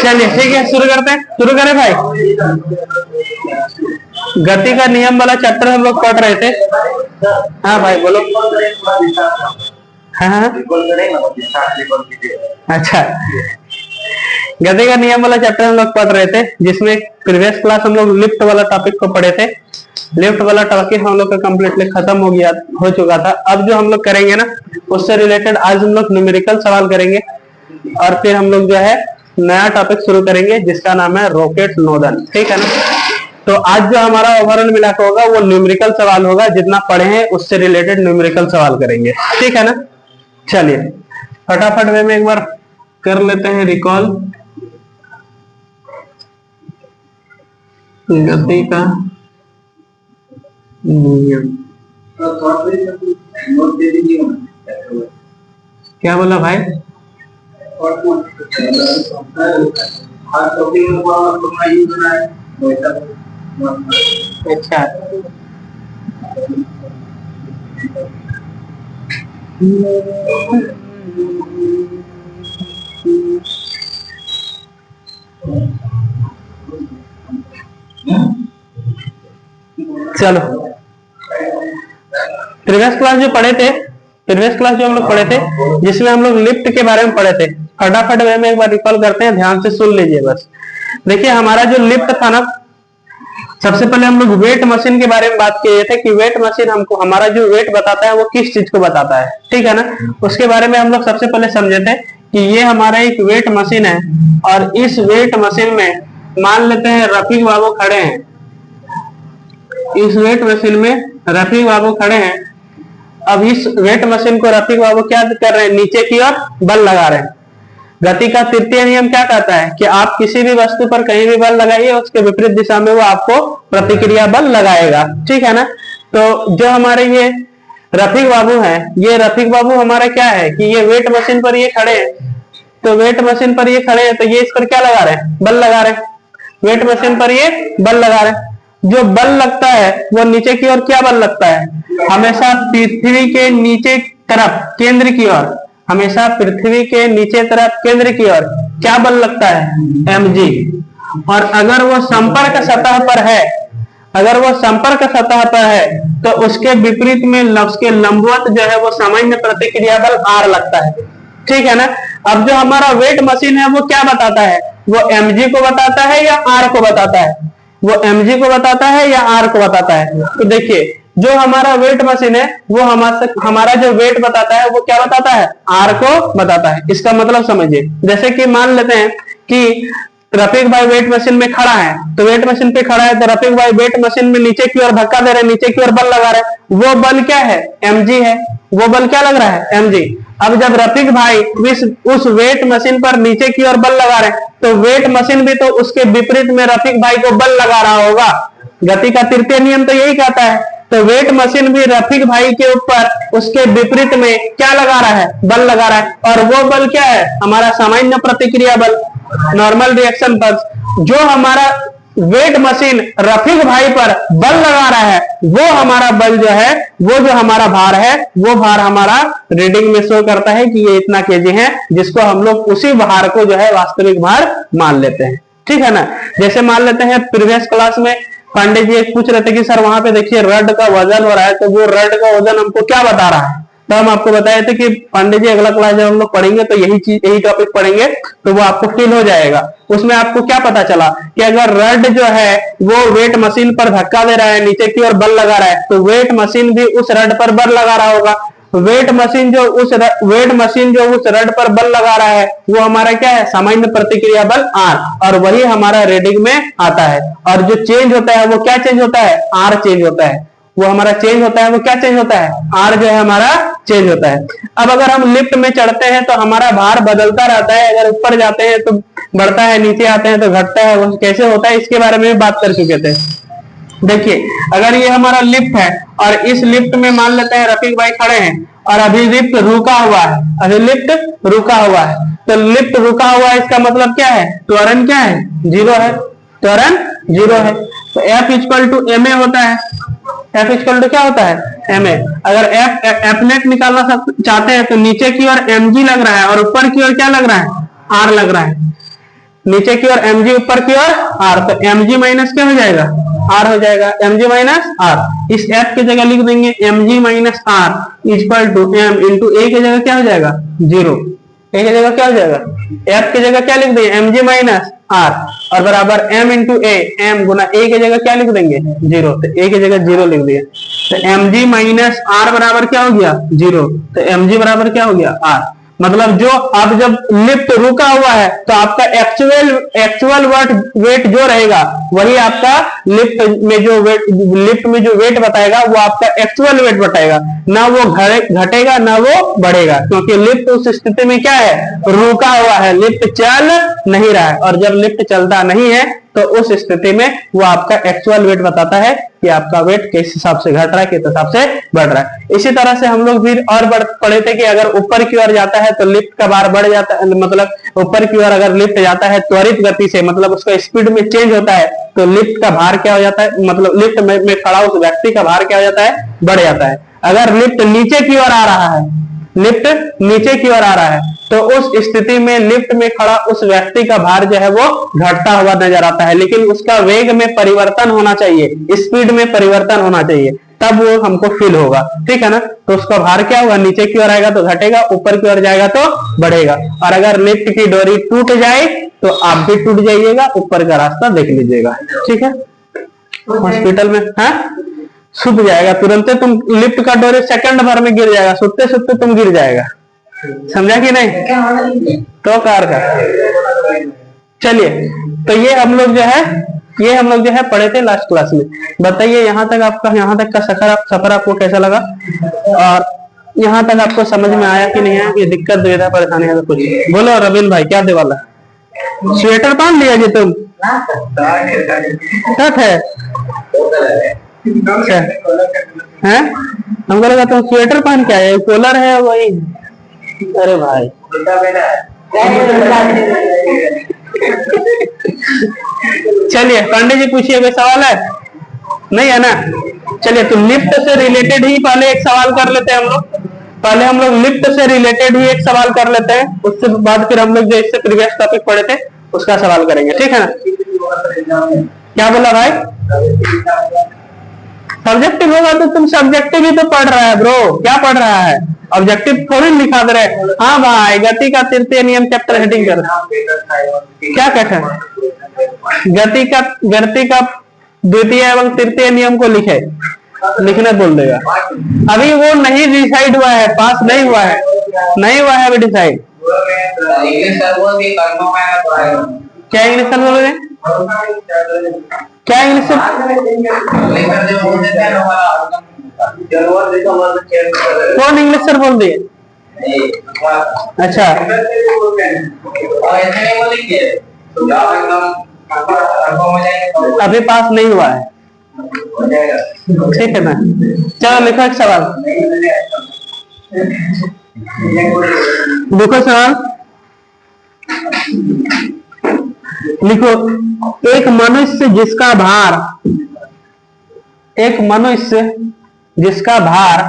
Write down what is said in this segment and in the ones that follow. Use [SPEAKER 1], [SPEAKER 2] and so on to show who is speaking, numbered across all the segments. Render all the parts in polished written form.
[SPEAKER 1] चलिए ठीक है, शुरू करते हैं। शुरू करें भाई। गति का नियम वाला चैप्टर हम लोग पढ़ रहे थे। हाँ भाई बोलो। हाँ अच्छा, गति का नियम वाला चैप्टर हम लोग पढ़ रहे थे, जिसमें प्रीवियस क्लास हम लोग लिफ्ट वाला टॉपिक को पढ़े थे। लिफ्ट वाला टॉपिक हम लोग का कंप्लीटली खत्म हो चुका था। अब जो हम लोग करेंगे ना, उससे रिलेटेड आज हम लोग न्यूमेरिकल सवाल करेंगे, और फिर हम लोग जो है नया टॉपिक शुरू करेंगे जिसका नाम है रॉकेट नोजल। ठीक है ना। तो आज जो हमारा ओवरऑल मिला के होगा वो न्यूमेरिकल सवाल होगा, जितना पढ़े हैं उससे रिलेटेड न्यूमेरिकल सवाल करेंगे। ठीक है ना। चलिए फटाफट वे में एक बार कर लेते हैं रिकॉल। गति का नियम क्या बोला भाई? अच्छा, चलो प्रीवियस क्लास जो हम लोग पढ़े थे, जिसमें हम लोग लिफ्ट के बारे में पढ़े थे, फटाफट वे में एक बार रिकॉल करते हैं। ध्यान से सुन लीजिए बस। देखिए हमारा जो लिफ्ट था ना, सबसे पहले हम लोग वेट मशीन के बारे में बात किए थे कि वेट मशीन हमको हमारा जो वेट बताता है वो किस चीज को बताता है। ठीक है ना। उसके बारे में हम लोग सबसे पहले समझे थे कि ये हमारा एक वेट मशीन है, और इस वेट मशीन में मान लेते हैं रफीक बाबू खड़े हैं। इस वेट मशीन में रफीक बाबू खड़े हैं। अब इस वेट मशीन को रफीक बाबू क्या कर रहे हैं? नीचे की ओर बल लगा रहे हैं। गति का तृतीय नियम क्या कहता है कि आप किसी भी वस्तु पर कहीं भी बल लगाइए, उसके विपरीत दिशा में वो आपको प्रतिक्रिया बल लगाएगा। ठीक है ना। तो जो हमारे ये रफीक बाबू हैं, ये रफीक बाबू हमारा क्या है कि ये वेट मशीन पर ये खड़े हैं। तो वेट मशीन पर ये खड़े हैं, तो ये इस पर क्या लगा रहे हैं? बल लगा रहे हैं। वेट मशीन पर ये बल लगा रहे हैं। जो बल लगता है वो नीचे की ओर क्या बल लगता है? हमेशा पृथ्वी के नीचे तरफ केंद्र की ओर, हमेशा पृथ्वी के नीचे तरफ केंद्र की ओर क्या बल लगता है? mg। और अगर वो संपर्क सतह पर है, तो उसके विपरीत में उसके लंबवत जो है वो सामान्य प्रतिक्रिया बल r लगता है। ठीक है ना। अब जो हमारा वेट मशीन है वो क्या बताता है? वो mg को बताता है या r को बताता है? वो mg को बताता है या r को बताता है? तो देखिए जो हमारा वेट मशीन है वो हमारा जो वेट बताता है वो क्या बताता है? r को बताता है। इसका मतलब समझिए, जैसे कि मान लेते हैं कि रफीक भाई वेट मशीन में खड़ा है, तो वेट मशीन पे खड़ा है तो रफीक भाई वेट मशीन में नीचे की ओर धक्का दे रहे हैं, नीचे की ओर बल लगा रहे हैं। वो बल क्या है? mg है। वो बल क्या लग रहा है? mg। अब जब रफीक भाई उस वेट मशीन पर नीचे की ओर बल लगा रहे हैं, तो वेट मशीन भी तो उसके विपरीत में रफीक भाई को बल लगा रहा होगा। गति का तृतीय नियम तो यही कहता है। तो वेट मशीन भी रफीक भाई के ऊपर उसके विपरीत में क्या लगा रहा है? बल लगा रहा है। और वो बल क्या है? हमारा सामान्य प्रतिक्रिया बल, नॉर्मल रिएक्शन फोर्स। जो हमारा वेट मशीन रफीक भाई पर बल लगा रहा है, वो हमारा बल जो है, वो जो हमारा भार है, वो भार हमारा रीडिंग में शो करता है कि ये इतना केजी है, जिसको हम लोग उसी भार को जो है वास्तविक भार मान लेते हैं। ठीक है ना। जैसे मान लेते हैं प्रीवियस क्लास में पांडे जी एक पूछ रहे थे कि सर वहां पे देखिए रड का वजन हो रहा है, तो वो रड का वजन हमको क्या बता रहा है? तो हम आपको बताए थे कि पांडे जी अगला क्लास जब हम लोग पढ़ेंगे तो यही टॉपिक पढ़ेंगे, तो वो आपको फील हो जाएगा। उसमें आपको क्या पता चला कि अगर रड जो है वो वेट मशीन पर धक्का दे रहा है, नीचे की ओर बल लगा रहा है, तो वेट मशीन भी उस रड पर बल लगा रहा होगा। वेट मशीन जो उस रड पर बल लगा रहा है वो हमारा क्या है? सामान्य प्रतिक्रिया बल r, और वही हमारा रीडिंग में आता है। और जो चेंज होता है वो क्या चेंज होता है? r चेंज होता है। वो हमारा चेंज होता है, वो क्या चेंज होता है? r जो है हमारा चेंज होता है। अब अगर हम लिफ्ट में चढ़ते हैं तो हमारा भार बदलता रहता है। अगर ऊपर जाते हैं तो बढ़ता है, नीचे आते हैं तो घटता है। वो कैसे होता है इसके बारे में बात कर चुके थे। देखिए अगर ये हमारा लिफ्ट है और इस लिफ्ट में मान लेते हैं रफीक भाई खड़े हैं और अभी लिफ्ट रुका हुआ है, तो लिफ्ट रुका हुआ है, इसका मतलब क्या है? त्वरण क्या है? जीरो है। त्वरण जीरो है। तो F इक्वल टू ma होता है। एफ इक्वल टू क्या होता है एम ए। अगर एफ नेट निकालना चाहते हैं तो नीचे की ओर एम जी लग रहा है और ऊपर की ओर क्या लग रहा है आर लग रहा है। नीचे की ओर एम जी ऊपर की ओर आर, तो एम जी माइनस क्या हो जाएगा आर हो जाएगा, एम जी माइनस आर। इस एफ की जगह लिख देंगे M G minus R equal to M into A की जगह क्या हो जाएगा 0, ए की जगह क्या हो जाएगा एफ की जगह क्या लिख देंगे एम जी माइनस आर और बराबर एम इंटू ए, एम गुना ए की जगह क्या लिख देंगे 0, तो ए की जगह 0 लिख दिया। तो एम जी माइनस आर बराबर क्या हो गया 0, तो एम जी बराबर क्या हो गया आर। मतलब जो अब जब लिफ्ट रुका हुआ है तो आपका एक्चुअल वेट जो रहेगा वही आपका लिफ्ट में जो वेट बताएगा वो आपका एक्चुअल वेट बताएगा, ना वो घटेगा ना वो बढ़ेगा, क्योंकि लिफ्ट उस स्थिति में क्या है रुका हुआ है, लिफ्ट चल नहीं रहा है। और जब लिफ्ट चलता नहीं है तो उस स्थिति में वो आपका एक्चुअल वेट बताता है कि आपका वेट किस हिसाब से घट रहा है किस हिसाब से बढ़ रहा है। इसी तरह से हम लोग फिर और पढ़े थे कि अगर ऊपर की ओर जाता है तो लिफ्ट का भार बढ़ जाता है, मतलब ऊपर की ओर अगर लिफ्ट जाता है त्वरित गति से, मतलब उसका स्पीड में चेंज होता है तो लिफ्ट का भार क्या हो जाता है, मतलब लिफ्ट में खड़ा उस व्यक्ति का भार क्या हो जाता है बढ़ जाता है। अगर लिफ्ट नीचे की ओर आ रहा है, लिफ्ट नीचे की ओर आ रहा है तो उस स्थिति में लिफ्ट में खड़ा उस व्यक्ति का भार जो है वो घटता हुआ नजर आता है, लेकिन उसका वेग में परिवर्तन होना चाहिए, स्पीड में परिवर्तन होना चाहिए, तब वो हमको फील होगा। ठीक है ना, तो उसका भार क्या होगा नीचे की ओर आएगा तो घटेगा, ऊपर की ओर जाएगा तो बढ़ेगा। और अगर लिफ्ट की डोरी टूट जाए तो आप भी टूट जाइएगा, ऊपर का रास्ता देख लीजिएगा। ठीक है, हॉस्पिटल में छूट जाएगा तुरंत, तुम लिफ्ट का डोरी सेकंड भर में गिर जाएगा, सुनते सुनते तुम गिर जाएगा, समझा कि नहीं। तो कार का चलिए, तो ये हम लोग जो है पढ़े थे लास्ट क्लास में। बताइए यहाँ तक का सफर आपको कैसा लगा, और यहाँ तक आपको समझ में आया कि नहीं आया, कि दिक्कत दुविधा परेशानी है तो कुछ बोलो। रविंद्र भाई क्या दे वाला, स्वेटर पहन लिया जी तुम, सच है हैं? हमको लगा तुम स्वेटर पहन के आए, कूलर है वही। अरे भाई चलिए पंडित जी पूछिए, कोई सवाल है? नहीं है ना। चलिए, तो लिफ्ट से रिलेटेड ही पहले एक सवाल कर लेते हैं हम लोग। पहले हम लोग लिफ्ट से रिलेटेड ही एक सवाल कर लेते हैं, उसके बाद फिर हम लोग जो इससे प्रीवियस टॉपिक पढ़े थे उसका सवाल करेंगे। ठीक है ना। क्या बोला भाई? सब्जेक्टिव होगा तो तुम सब्जेक्टिव ही तो पढ़ रहा है ब्रो, क्या पढ़ रहा है, ऑब्जेक्टिव थोड़ी लिखा दे रहे। हाँ भाई, गति का तृतीय नियम चैप्टर हेडिंग कर, क्या कहते हैं, गति का द्वितीय एवं तृतीय नियम को लिखने बोल देगा। अभी वो नहीं डिसाइड हुआ है, पास नहीं हुआ है अभी डिसाइड। क्या इंग्लिश सर बोल रहे, क्या इंग्लिश कौन इंग्लिश सर बोल दिए? अच्छा, अभी पास नहीं हुआ है, ठीक है ना। चलो लिखो एक सवाल, देखो सवाल लिखो। एक मनुष्य जिसका भार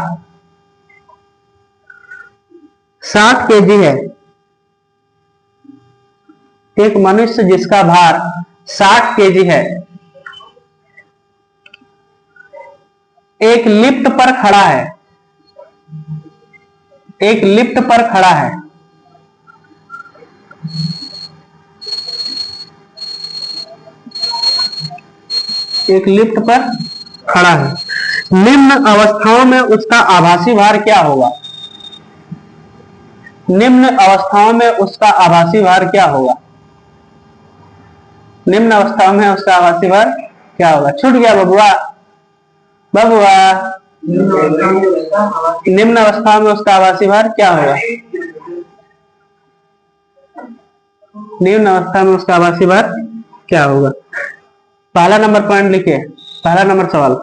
[SPEAKER 1] 60 केजी है, एक मनुष्य जिसका भार 60 केजी है, एक लिफ्ट पर खड़ा है, एक लिफ्ट पर खड़ा है, एक लिफ्ट पर खड़ा है, निम्न अवस्थाओं में उसका आभासी भार क्या होगा? निम्न अवस्थाओं में उसका आभासी भार क्या होगा? निम्न अवस्थाओं में उसका आभासी भार क्या होगा? छूट गया बबुआ, निम्न अवस्था में उसका आभासी भार क्या होगा? निम्न अवस्था में उसका आभासी भार क्या होगा? पहला नंबर पॉइंट लिखिए, पहला नंबर सवाल।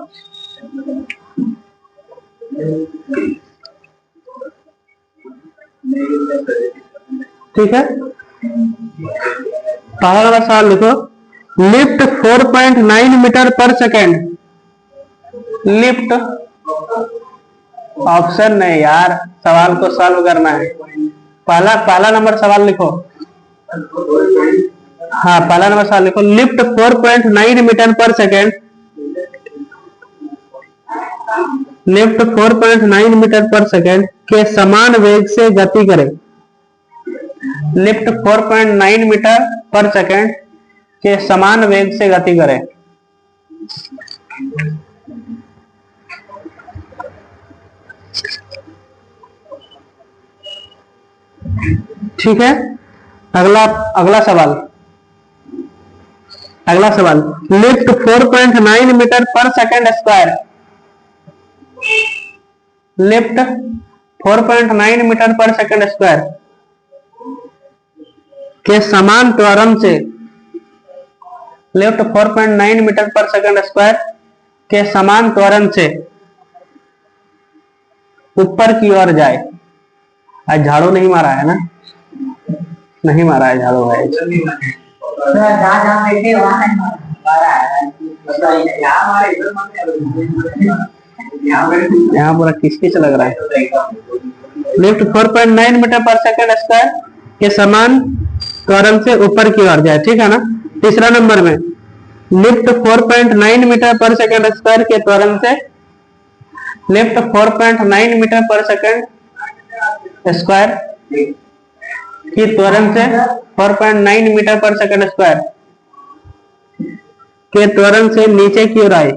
[SPEAKER 1] ठीक है, पहला नंबर सवाल लिखो। लिफ्ट 4.9 मीटर पर सेकेंड, लिफ्ट, ऑप्शन नहीं यार, सवाल को सॉल्व करना है। पहला नंबर सवाल लिखो। हाँ, पहला नंबर सवाल लिखो। लिफ्ट 4.9 मीटर पर सेकेंड, लिफ्ट 4.9 मीटर पर सेकेंड के समान वेग से गति करे। लिफ्ट 4.9 मीटर पर सेकेंड के समान वेग से गति करे। ठीक है, अगला सवाल। लिफ्ट 4.9 मीटर पर सेकेंड स्क्वायर, लिफ्ट 4.9 मीटर पर सेकेंड स्क्वायर के समान त्वरण से, लिफ्ट 4.9 मीटर पर सेकेंड स्क्वायर के समान त्वरण से ऊपर की ओर जाए। आज झाड़ू नहीं मारा है ना? नहीं मारा है झाड़ू भाई। यहाँ पूरा किसकिच लग रहा है। लिफ्ट 4.9 मीटर पर सेकेंड स्क्वायर के समान त्वरण से ऊपर की ओर जाए, ठीक है ना। तीसरा नंबर में लिफ्ट 4.9 मीटर पर सेकेंड स्क्वायर के त्वरण से, लिफ्ट 4.9 मीटर पर सेकेंड स्क्वायर की त्वरण से 4.9 मीटर पर सेकेंड स्क्वायर के त्वरण से नीचे की ओर आए।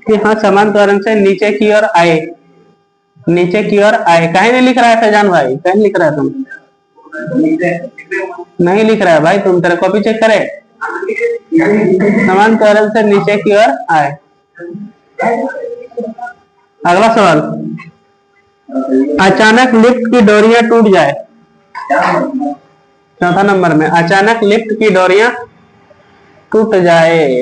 [SPEAKER 1] कि हाँ, समान त्वरण से नीचे की ओर आए, नीचे की ओर आए। कहीं नहीं लिख रहा है फैजान भाई? कहीं लिख रहा है तुम? नहीं लिख रहा है भाई, तुम तेरा कॉपी चेक करे। समान त्वरण से नीचे की ओर आए। अगला सवाल, अचानक लिफ्ट की डोरियां टूट जाए। चौथा नंबर में, अचानक लिफ्ट की डोरियां टूट जाए।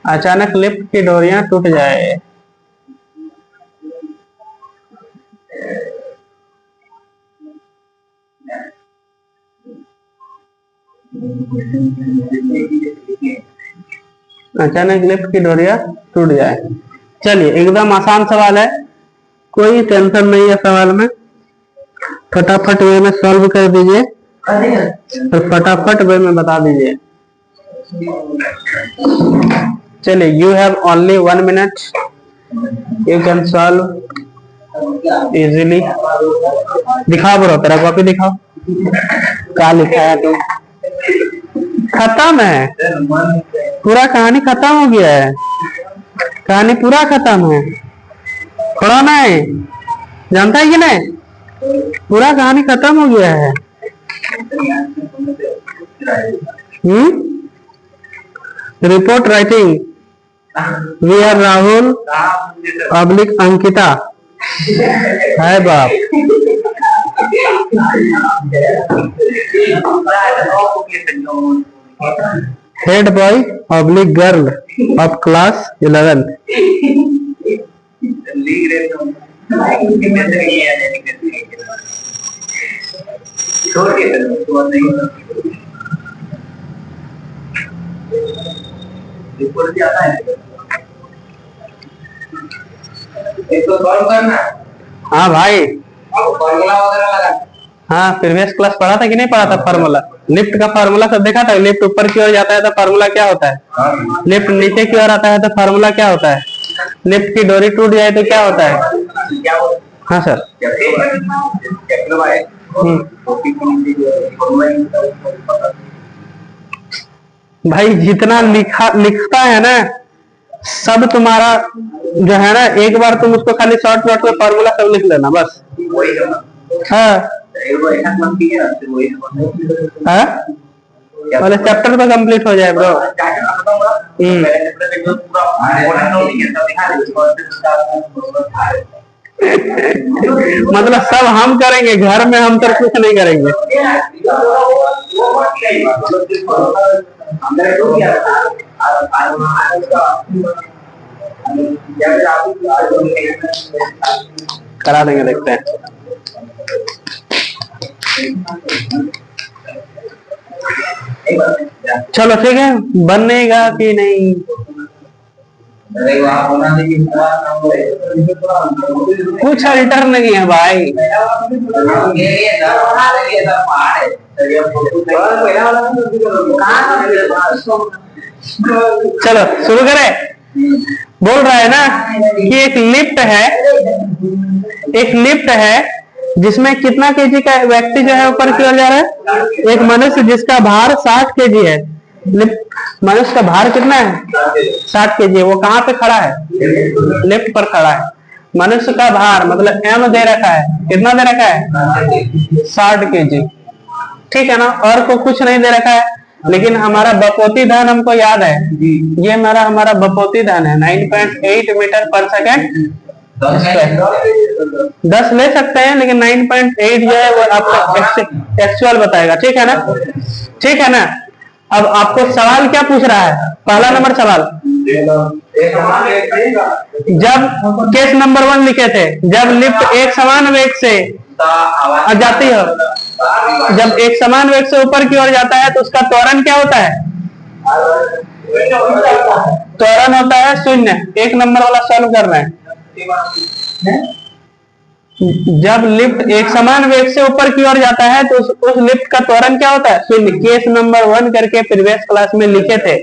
[SPEAKER 1] अचानक लिफ्ट की डोरियां टूट जाए। अचानक लिफ्ट की डोरियां टूट जाए। चलिए, एकदम आसान सवाल है, कोई टेंशन नहीं है सवाल में। फटाफट वे में सॉल्व कर दीजिए और फटाफट वे में बता दीजिए। चलिए, you have only 1 minute, you can solve easily. दिखाओ ब्रो, तेरा कॉपी दिखाओ, क्या लिखा है तुम? खत्म है पूरा, कहानी खत्म हो गया है, कहानी पूरा खत्म है। पढ़ो नहीं, जानता है कि नहीं? पूरा कहानी खत्म हो गया है। Report writing, we are Rahul public Ankita है बाप। Head boy public girl of class 11। हाँ भाई, हाँ प्रीवियस क्लास पढ़ा था कि नहीं पढ़ा था? फार्मूला, लिफ्ट का फार्मूला सब देखा था। लिफ्ट ऊपर की ओर जाता है तो फार्मूला क्या होता है? लिफ्ट नीचे की ओर आता है तो फार्मूला क्या होता है? लिफ्ट की डोरी टूट जाए तो क्या होता है? हाँ सर। भाई जितना लिखता है ना सब तुम्हारा जो है ना, एक बार तुम उसको खाली शॉर्ट नोट में फार्मूला सब लिख लेना बस। हाँ, वाले चैप्टर तो कंप्लीट हो जाए ब्रो। मतलब सब हम करेंगे, घर में हम तो कुछ नहीं करेंगे। करा देंगे, देखते हैं। चलो ठीक है, बनेगा कि नहीं? कुछ अल्टर नहीं है भाई। चलो शुरू करें। बोल रहा है ना कि एक लिफ्ट है जिसमें कितना केजी का व्यक्ति जो है ऊपर की ओर जा रहा है? एक मनुष्य जिसका भार 60 केजी है। मनुष्य का भार कितना है? 60 केजी। वो कहाँ पे खड़ा है? लिफ्ट पर खड़ा है। मनुष्य का भार मतलब एम दे रखा है। कितना दे रखा है? 60 केजी। ठीक है ना, और को कुछ नहीं दे रखा है, लेकिन हमारा बपोती धन हमको याद है। ये हमारा बपोती धन है 9.8 मीटर पर सेकेंड। 10 ले सकते हैं, लेकिन 9.8 जो है वो आपको एक्चुअल बताएगा। ठीक है ना? ठीक है ना? अब आपको सवाल क्या पूछ रहा है? पहला नंबर सवाल, जब केस नंबर 1 लिखे थे, जब लिफ्ट एक समान वेग से जाती है, जब एक समान वेग से ऊपर की ओर जाता है तो उसका त्वरण क्या होता है? त्वरण होता है 0। एक नंबर वाला सॉल्व कर रहे हैं। जब लिफ्ट एक समान वेग से ऊपर की ओर जाता है तो उस लिफ्ट का त्वरण क्या होता है? 0। केस नंबर 1 करके प्रीवियस क्लास में लिखे थे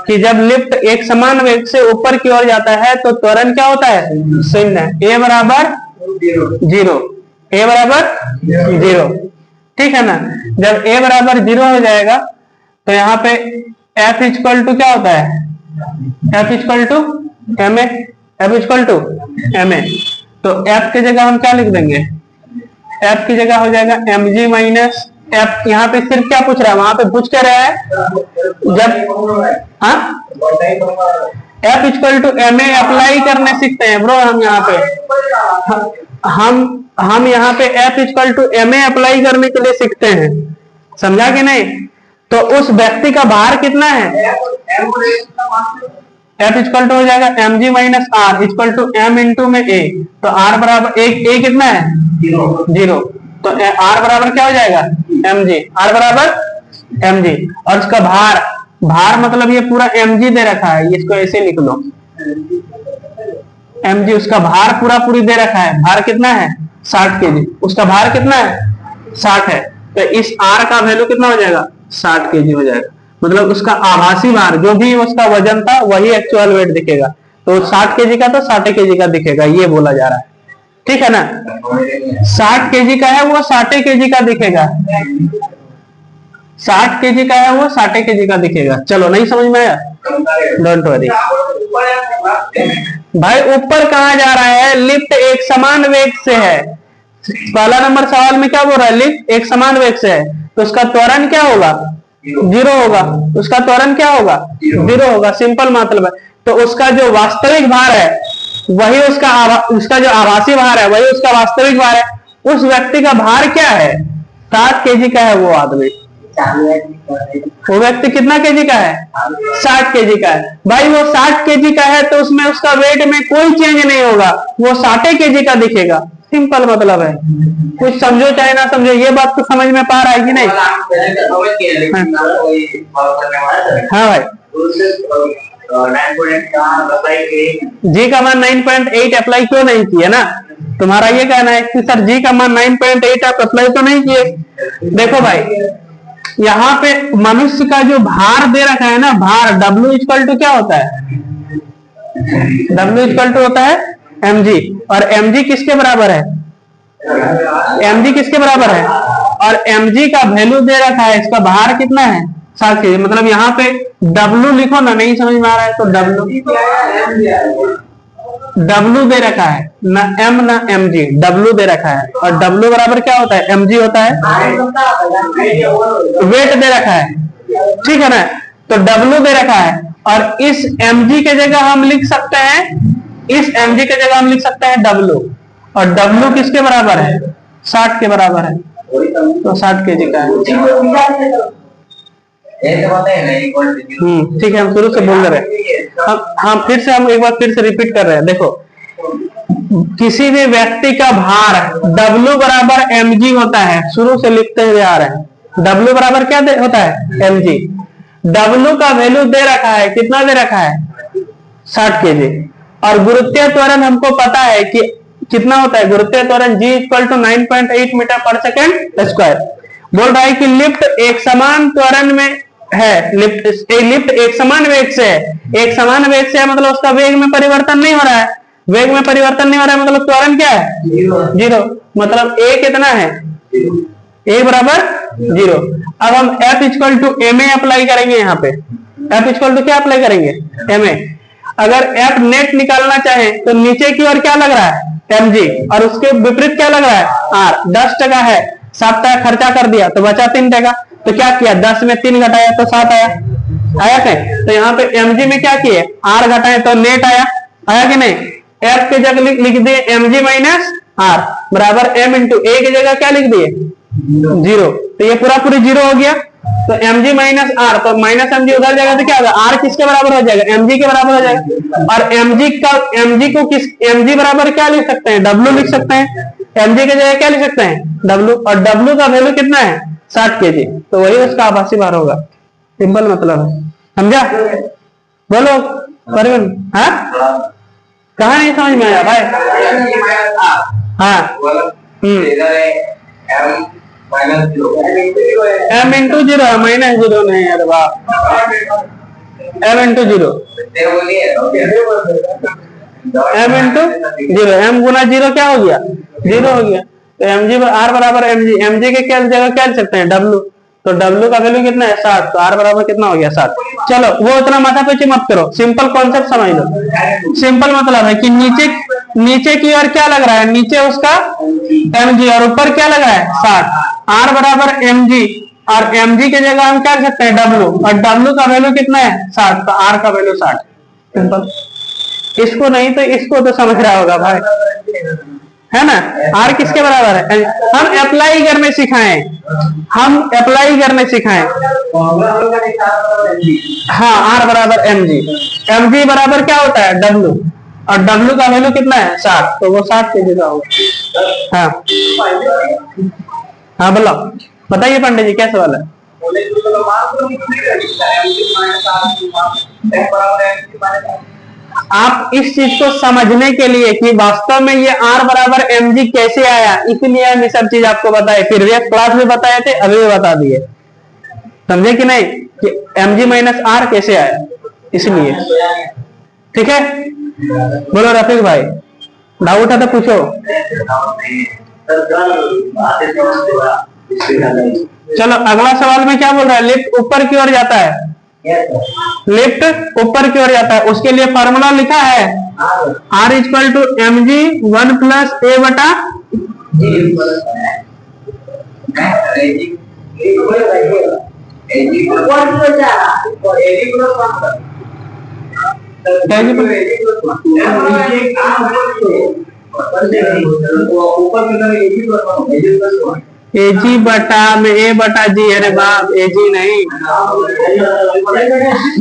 [SPEAKER 1] कि जब लिफ्ट एक समान वेग से ऊपर की ओर जाता है तो त्वरण क्या होता है? 0। ए बराबर 0। ए बराबर 0। ठीक है ना? जब ए बराबर 0 हो जाएगा तो यहाँ पे एफ इक्वल टू क्या होता है? F equal to M A. F equal to M A. तो एफ की जगह हम क्या लिख देंगे? एफ की जगह हो जाएगा एम जी माइनस एफ। यहाँ पे सिर्फ क्या पूछ रहा है? वहां पे पूछ क्या रहा है? जब F equal to M A apply करने सीखते हैं ब्रो हम यहाँ पे। हम यहाँ पे F equal to M A apply करने के लिए सीखते हैं। समझा कि नहीं? तो उस व्यक्ति का भार कितना है? एफ इक्वल टू हो जाएगा M G minus R equal to M into में ए। तो आर बराबर ए कितना है? 0। तो आर बराबर क्या हो जाएगा? M G. आर बराबर एम जी। और उसका भार मतलब ये पूरा एम जी दे रखा है, इसको ऐसे लिख लो एम जी। उसका भार पूरी दे रखा है। भार कितना है? 60 केजी। उसका भार कितना है? 60 है। तो इस आर का वैल्यू कितना हो जाएगा? 60 केजी हो जाएगा। मतलब उसका आभासी भार जो भी उसका वजन था वही एक्चुअल वेट दिखेगा। तो 60 केजी का तो 60 केजी का दिखेगा, ये बोला जा रहा है। ठीक है ना? 60 केजी का है वो 60 केजी का दिखेगा। 60 केजी का है वो 60 केजी का दिखेगा। चलो, नहीं समझ में आया? डोंट वरी भाई। ऊपर कहाँ जा रहा है? लिफ्ट एक समान वेग से है। पहला नंबर सवाल में क्या बोल रहा है? लिफ्ट एक समान वेग से है तो उसका त्वरण क्या होगा? 0 होगा। उसका त्वरण क्या होगा? 0 होगा। सिंपल मतलब है। तो उसका जो वास्तविक भार है वही उसका जो आभासी भार है वही उसका वास्तविक भार है। उस व्यक्ति का भार क्या है? 60 केजी का है वो आदमी। वो व्यक्ति कितना केजी का है? 60 केजी का है। भाई वो 60 केजी का है तो उसमें उसका वेट में कोई चेंज नहीं होगा, वो 60 केजी का दिखेगा। सिंपल मतलब है। कुछ समझो चाहे ना समझो, ये बात तो समझ में पा रहा है कि नहीं? हाँ भाई। जी का मान 9.8 अप्लाई क्यों नहीं किए ना? तुम्हारा ये कहना है कि सर जी का मान 9.8 आप अप्लाई तो नहीं किए। देखो भाई, यहाँ पे मनुष्य का जो भार दे रखा है ना, भार W इक्वल टू क्या होता है? W इक्वल टू होता है mg। और mg किसके बराबर है? mg किसके बराबर है? और mg का वैल्यू दे रखा है, इसका भार कितना है? 60 केजी। मतलब यहाँ पे W लिखो ना, नहीं समझ में आ रहा है तो W दे रखा है ना, m ना mg। W दे रखा है और W बराबर क्या होता है? mg होता है। वेट दे रखा है, ठीक है ना? तो W दे रखा है और इस mg के जगह हम लिख सकते हैं, इस mg के जगह हम लिख सकते हैं W। और W किसके बराबर है? 60 के बराबर है। तो 60 केजी का है। ठीक है, हम शुरू से बोल रहे हैं। हम एक बार फिर से रिपीट कर रहे हैं। देखो, किसी भी व्यक्ति का भार W बराबर mg होता है, शुरू से लिखते हुए आ रहे हैं। W बराबर क्या होता है, mg। W का वैल्यू दे रखा है, कितना दे रखा है, 60 kg। और गुरुत्वीय त्वरण हमको पता है कि कितना होता है, गुरुत्वीय त्वरण G इक्वल टू 9.8 मीटर पर सेकेंड स्क्वायर। बोल रहा है कि लिफ्ट एक समान त्वरण में है, लिफ्ट एक समान वेग से है, एक समान वेग से है मतलब उसका वेग में परिवर्तन नहीं हो रहा है, वेग में परिवर्तन नहीं हो रहा है मतलब त्वरण क्या है, जीरो। मतलब a कितना है, a बराबर 0। अब हम F equal to ma apply करेंगे, यहाँ पे F इक्वल टू क्या अप्लाई करेंगे, ma। अगर F नेट निकालना चाहे तो नीचे की ओर क्या लग रहा है, mg, और उसके विपरीत क्या लग रहा है, r। 10 टका है, 7 टका खर्चा कर दिया तो बचा 3 टका, तो क्या किया, 10 में 3 घटाया तो 7 आया, आया क्या। तो यहाँ पे mg में क्या किए, r घटाए तो नेट आया, आया कि नहीं। F के जगह लिख दिए mg माइनस r बराबर m इंटू a की जगह क्या लिख दिए, 0। तो ये पूरा पूरी 0 हो गया, तो mg माइनस r, तो माइनस mg उधर जाएगा तो क्या होगा, r किसके बराबर हो जाएगा, mg के बराबर हो जाएगा। और mg को किस, mg बराबर क्या लिख सकते हैं, w लिख सकते हैं, mg की जगह क्या लिख सकते हैं, w। और w का वैल्यू कितना है, 60 kg, तो वही उसका आभासी भार होगा। सिंपल मतलब है, समझा। बोलो परवीन, हाँ कहा नहीं समझ में आया भाई, हाँ m इंटू 0 माइनस 0 नहीं, अरे वाह, m into 0, m into 0, m गुना 0 क्या हो गया, 0 हो गया। तो mg r बराबर mg, mg के क्या जगह क्या लिख सकते हैं, w। तो w का वैल्यू कितना है, 60, तो r बराबर कितना हो गया, 60। चलो वो इतना माथा पीछे मत करो, सिंपल कॉन्सेप्ट समझ लो। सिंपल मतलब है कि नीचे की ओर क्या लग रहा है, नीचे उसका mg और ऊपर क्या लग रहा है, 60। r बराबर mg, और mg की जगह हम क्या कर सकते हैं, w, और w का वैल्यू कितना है, 60, तो r का वैल्यू 60। सिंपल, इसको नहीं तो इसको तो समझ रहा होगा भाई, है ना। r किसके बराबर है, हम अप्लाई करने सिखाएं, हम अप्लाई करने सिखाएं। हाँ r बराबर mg, mg बराबर क्या होता है, w, और w का वैल्यू कितना है, 60, तो वो 60 kg का होगा। हाँ हाँ बोलो, बताइए पंडित जी क्या सवाल है। आप इस चीज को समझने के लिए कि वास्तव में ये r बराबर mg कैसे आया, इसलिए हम ये सब चीज आपको बताए, फिर क्लास में बताए थे, अभी भी बता दिए, समझे कि नहीं, कि mg माइनस r कैसे आया, इसलिए। ठीक है, बोलो रफीक भाई, डाउट है तो पूछो। चलो अगला सवाल में क्या बोल रहा है, लिफ्ट ऊपर की ओर जाता है, लिफ्ट ऊपर की ओर जाता है, उसके लिए फॉर्मूला लिखा है r equal to mg 1 plus a बटा एजी बटा में ए बटा जी, अरे बाप एजी नहीं,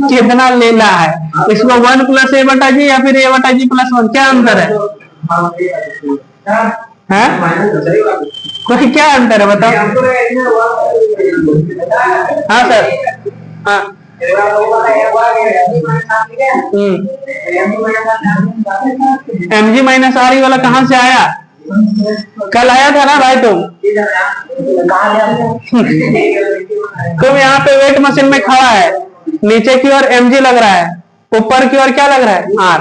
[SPEAKER 1] कितना लेला है इसको, 1 प्लस ए बटा जी या फिर ए बटा जी प्लस 1, क्या अंतर है, कोई क्या अंतर है बताओ। हाँ सर, हाँ mg माइनस आर वाला कहाँ से आया, कल आया था ना भाई तुम यहाँ पे वेट मशीन में खड़ा है, नीचे की ओर mg लग रहा है, ऊपर की ओर क्या लग रहा है r,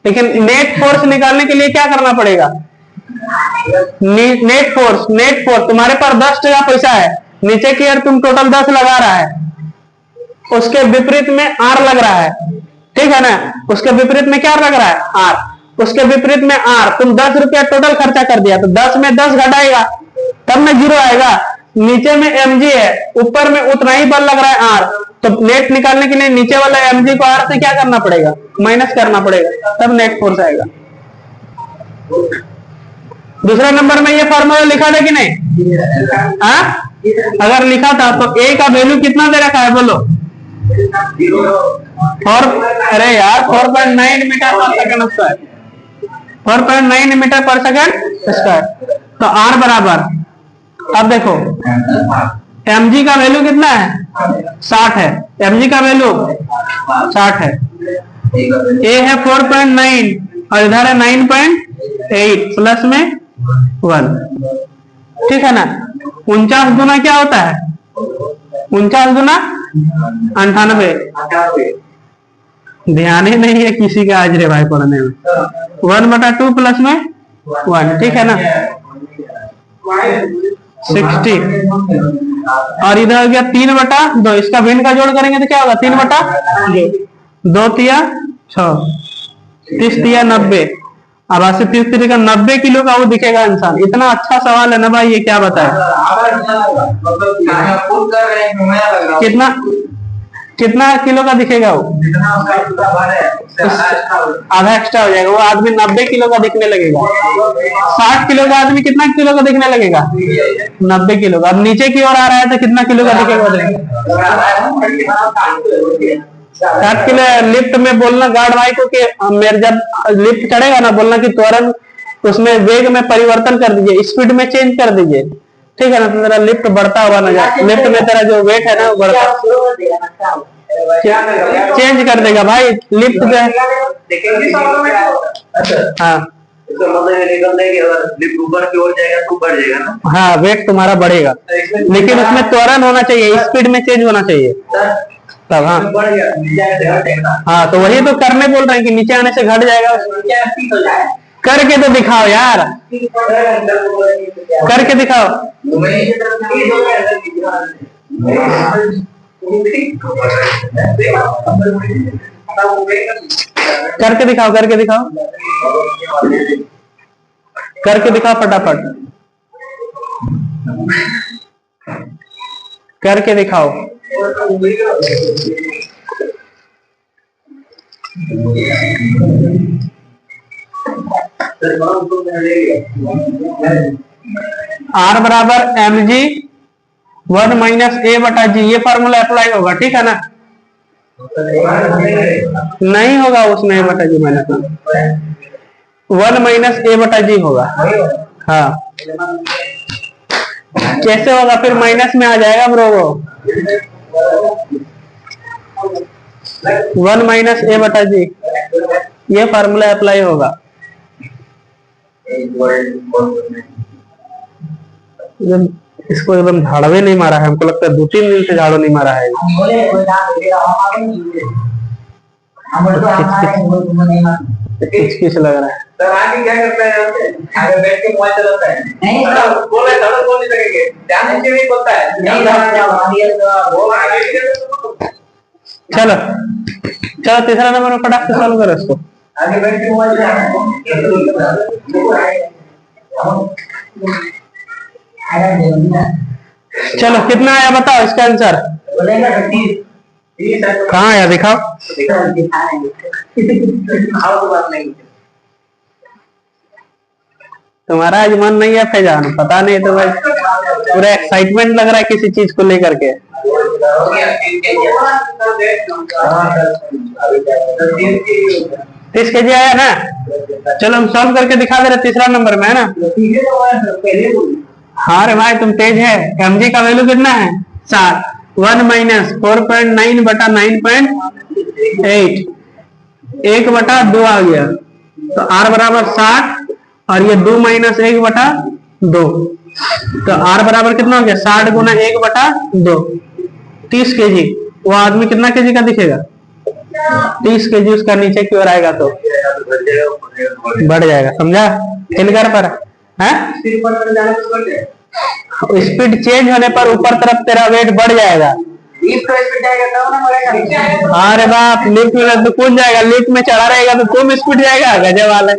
[SPEAKER 1] लेकिन नेट फोर्स निकालने के लिए क्या करना पड़ेगा, नेट फोर्स तुम्हारे पास 10 टका पैसा है, नीचे की ओर तुम टोटल 10 लगा रहा है, उसके विपरीत में r लग रहा है, ठीक है ना, उसके विपरीत में क्या लग रहा है, r, उसके विपरीत में r, तुम 10 रुपया टोटल खर्चा कर दिया, तो 10 में 10 घटाएगा तब में 0 आएगा, नीचे में mg है, ऊपर में उतना ही बल लग रहा है r, तो नेट निकालने के लिए नीचे वाला mg को r से क्या करना पड़ेगा, माइनस करना पड़ेगा, तब नेट फोर्स आएगा। दूसरा नंबर में ये फॉर्मूला लिखा था कि नहीं, हाँ अगर लिखा था तो a का वैल्यू कितना दे रखा है बोलो, 4, अरे यार 4.9 मीटर पर सेकंड स्क्वायर, 4.9 मीटर पर सेकंड स्क्वायर, तो r बराबर, अब देखो mg का वैल्यू कितना है? 60 है। mg का वैल्यू 60 है। a है 4.9 और इधर है 9.8 प्लस में 1, ठीक है ना। 49 गुना क्या होता है? 49 गुना 98। ध्यान ही नहीं है किसी का आज रे भाई पढ़ने में। 1/2 प्लस में 1, ठीक है ना, 60। और इधर हो गया 3/2। इसका भिन्न का जोड़ करेंगे तो क्या होगा? 3/2 तिया 6, 30 तिया 90। अब 80 30 3 का 90 किलो का वो दिखेगा इंसान। इतना अच्छा सवाल है ना भाई, ये क्या बताए? कितना किलो का दिखेगा वो? आधा एक्स्ट्रा हो जाएगा। वो आदमी 90 किलो का दिखने लगेगा। 60 किलो का आदमी कितना किलो का दिखने लगेगा? 90 किलो का। अब नीचे की ओर आ रहा है तो कितना किलो का दिखेगा? 60 किलो। लिफ्ट में बोलना गार्ड भाई को कि मेरे जब लिफ्ट चढ़ेगा ना, बोलना कि तुरंत उसमें वेग में परिवर्तन कर दीजिए, स्पीड में चेंज कर दीजिए, ठीक है ना, तो तेरा लिफ्ट बढ़ता हुआ ना जाए। लिफ्ट में तेरा जो वेट है ना वो बढ़ता चेंज कर देगा भाई। लिफ्ट जो है हाँ लिफ्ट ऊपर की ओर जाएगा तो बढ़ जाएगा ना। हाँ वेट तुम्हारा बढ़ेगा, लेकिन उसमें त्वरण होना चाहिए, स्पीड में चेंज होना चाहिए तब। हाँ तो वही तो करने बोल रहे हैं कि नीचे आने से घट जाएगा। करके तो दिखाओ यार, करके दिखाओ। करके दिखाओ, करके दिखाओ, करके दिखाओ फटाफट, करके दिखाओ। R बराबर mg 1 माइनस a/g, ये फॉर्मूला अप्लाई होगा, ठीक है ना। नहीं होगा उसमें a/g माइनस 1 माइनस a/g होगा। हाँ कैसे होगा? फिर माइनस में आ जाएगा ब्रो वो 1 माइनस a/g, ये फार्मूला अप्लाई होगा। इसको एकदम झाड़वे नहीं मारा है, हमको लगता है 2-3 दिन से झाड़ू नहीं मारा है। किस लग रहा है सर? आगे क्या करता है? आगे बैठ के मोबाइल चलाता है। नहीं बोल नहीं सकेंगे, ध्यान से नहीं बोलता है। चलो चलो तीसरा नंबर में फटाक से सॉल्व करो इसको। आगे बैठ के मोबाइल चलो कितना आया बताओ इसका आंसर। कहाँ आया दिखाओ। तुम्हारा आज मन नहीं है फैजान, पता नहीं, तो भाई पूरा एक्साइटमेंट लग रहा है किसी चीज को लेकर के। 30 kg आया ना। चलो हम सॉल्व करके दिखा दे रहे तीसरा नंबर में, है ना। हाँ रे भाई तुम तेज है। mg का वैल्यू कितना है? 7। 1 माइनस 4.9 बटा 9.8, 1/2 आ गया, तो r बराबर 60 और ये 2 माइनस 1/2, तो r बराबर कितना हो गया? 60 गुना 1/2, 30 kg। वो आदमी कितना kg का दिखेगा? 30 kg उसका नीचे की ओर आएगा तो बढ़ जाएगा, समझा? फिलकर पर है स्पीड चेंज होने पर ऊपर तरफ तेरा वेट बढ़ जाएगा। अरे बाप, लिफ्ट में तो कूद जाएगा, लिफ्ट में चढ़ा रहेगा तो तुम स्पीड जाएगा, गजब वाला।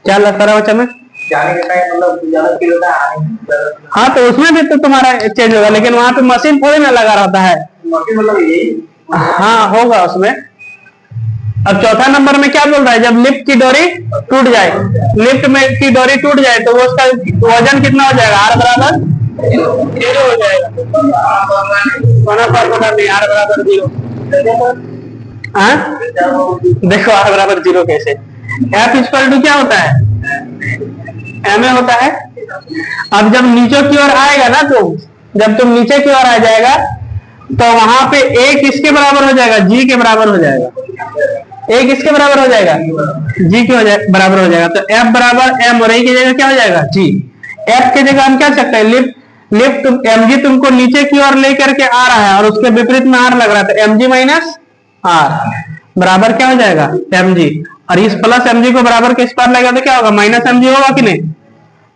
[SPEAKER 1] क्या लगता है बच्चा में? हाँ तो उसमें भी तो तुम्हारा चेंज होगा, लेकिन वहां पे मशीन थोड़ी ना लगा रहता है। हाँ होगा उसमें। अब चौथा नंबर में क्या बोल रहा है? जब लिफ्ट की डोरी टूट जाए, लिफ्ट में की डोरी टूट जाए तो वो उसका वजन कितना हो जाएगा? r बराबर 0 हो जाएगा। नहीं, r बराबर 0। देखो r बराबर 0 कैसे? F इक्वल टू क्या होता है? ma होता है। अब जब नीचे की ओर आएगा ना, जब तुम नीचे की ओर आ जाएगा तो वहां पे a किसके बराबर हो जाएगा, g के बराबर हो जाएगा। a किसके बराबर हो जाएगा, g के बराबर हो जाएगा। तो f बराबर m और a की जगह क्या हो जाएगा, g। f की जगह हम क्या सकते हैं, लिफ्ट mg तुमको नीचे की ओर लेकर के आ रहा है और उसके विपरीत में r लग रहा है, तो mg माइनस r बराबर क्या हो जाएगा, mg। और इस प्लस mg को बराबर के इस पार लगेगा तो क्या होगा, माइनस mg होगा कि नहीं,